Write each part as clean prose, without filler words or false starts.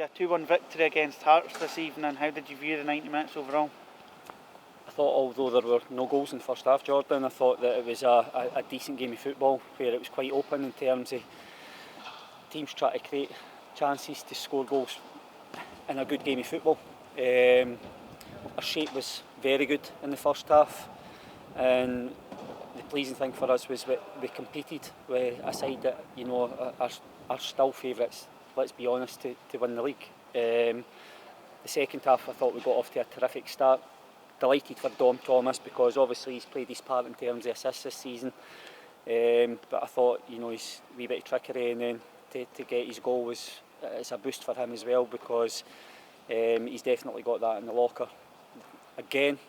a 2-1 victory against Hearts this evening. How did you view the 90 minutes overall? I thought, although there were no goals in the first half, Jordan, I thought that it was a decent game of football where it was quite open in terms of teams trying to create chances to score goals in a good game of football. Our shape was very good in the first half, and the pleasing thing for us was that we competed with a side that, you know, are still favourites, let's be honest, to win the league. The second half I thought we got off to a terrific start. Delighted for Dom Thomas because obviously he's played his part in terms of assists this season, but I thought, you know, his wee bit of trickery and then to get his goal was a boost for him as well, because he's definitely got that in the locker. Again,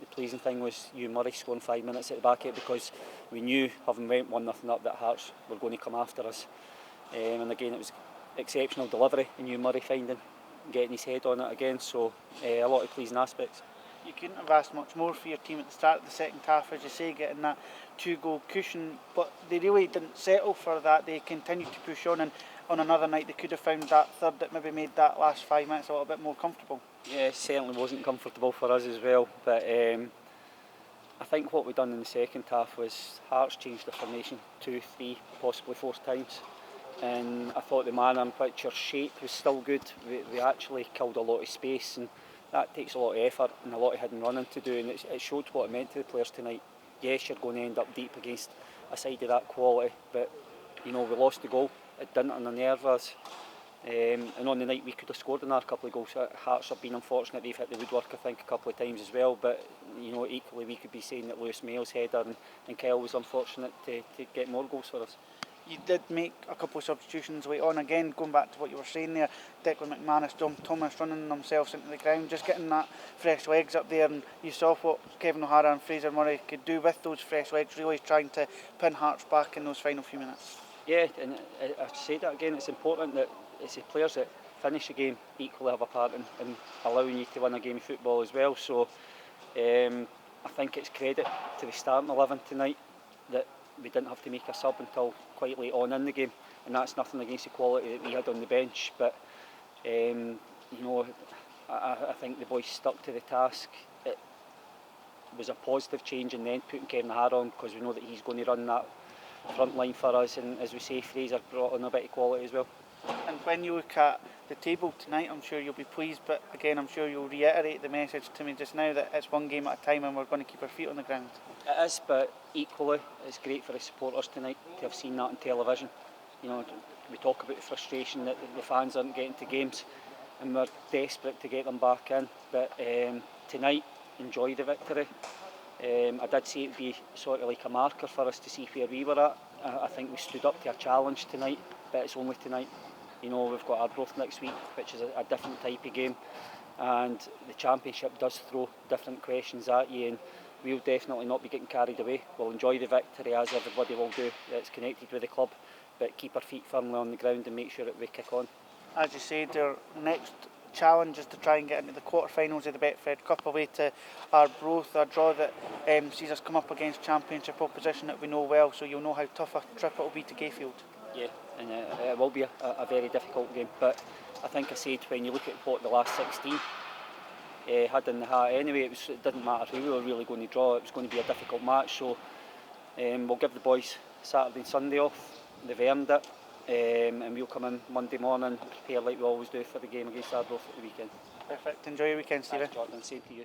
the pleasing thing was Hugh Murray scoring 5 minutes at the back of it, because we knew, having went 1-0 up, that Hearts were going to come after us. And again, it was exceptional delivery in Hugh Murray getting his head on it again, so a lot of pleasing aspects. You couldn't have asked much more for your team at the start of the second half, as you say, getting that 2-goal cushion, but they really didn't settle for that. They continued to push on, and on another night they could have found that third that maybe made that last 5 minutes a little bit more comfortable. Yeah, it certainly wasn't comfortable for us as well, but I think what we done in the second half was Hearts changed the formation 2, 3, possibly 4 times, and I thought the man on pitch, our shape was still good. We actually killed a lot of space, and that takes a lot of effort and a lot of hidden running to do, and it showed what it meant to the players tonight. Yes, you're going to end up deep against a side of that quality, but you know, we lost the goal. It didn't unnerve us, and on the night we could have scored another couple of goals. Hearts have been unfortunate; they've hit the woodwork, I think, a couple of times as well. But you know, equally we could be saying that Lewis Mayall's header and Kyle was unfortunate to get more goals for us. You did make a couple of substitutions late on. Again, going back to what you were saying there, Declan McManus, Dom Thomas running themselves into the ground, just getting that fresh legs up there, and you saw what Kevin O'Hara and Fraser Murray could do with those fresh legs, really trying to pin Hearts back in those final few minutes. Yeah, and I say that again, it's important that it's the players that finish the game equally have a part in allowing you to win a game of football as well. So I think it's credit to the starting 11 tonight that we didn't have to make a sub until quite late on in the game, and that's nothing against the quality that we had on the bench, but you know, I think the boys stuck to the task. It was a positive change, and then putting Kevin O'Hara on, because we know that he's going to run that front line for us, and as we say, Fraser brought on a bit of quality as well. And when you look at the table tonight, I'm sure you'll be pleased, but again, I'm sure you'll reiterate the message to me just now that it's one game at a time and we're going to keep our feet on the ground. It is, but equally it's great for the supporters tonight to have seen that on television. You know, we talk about the frustration that the fans aren't getting to games, and we're desperate to get them back in, but tonight, enjoy the victory. I did say it would be sort of like a marker for us to see where we were at. I think we stood up to a challenge tonight, but it's only tonight. You know, we've got Arbroath next week, which is a different type of game, and the Championship does throw different questions at you, and we'll definitely not be getting carried away. We'll enjoy the victory, as everybody will do that's connected with the club, but keep our feet firmly on the ground and make sure that we kick on. As you said, our next challenge is to try and get into the quarterfinals of the Betfred Cup away to Arbroath, a draw that sees us come up against Championship opposition that we know well, so you'll know how tough a trip it will be to Gayfield. Yeah, and it will be a very difficult game, but I think I said when you look at what the last 16 had in the hat anyway, it didn't matter who we were really going to draw, it was going to be a difficult match, so we'll give the boys Saturday and Sunday off. They've earned it, and we'll come in Monday morning, prepare like we always do for the game against Arbroath at the weekend. Perfect, enjoy your weekend, Stevie. Thanks, Jordan, same to you.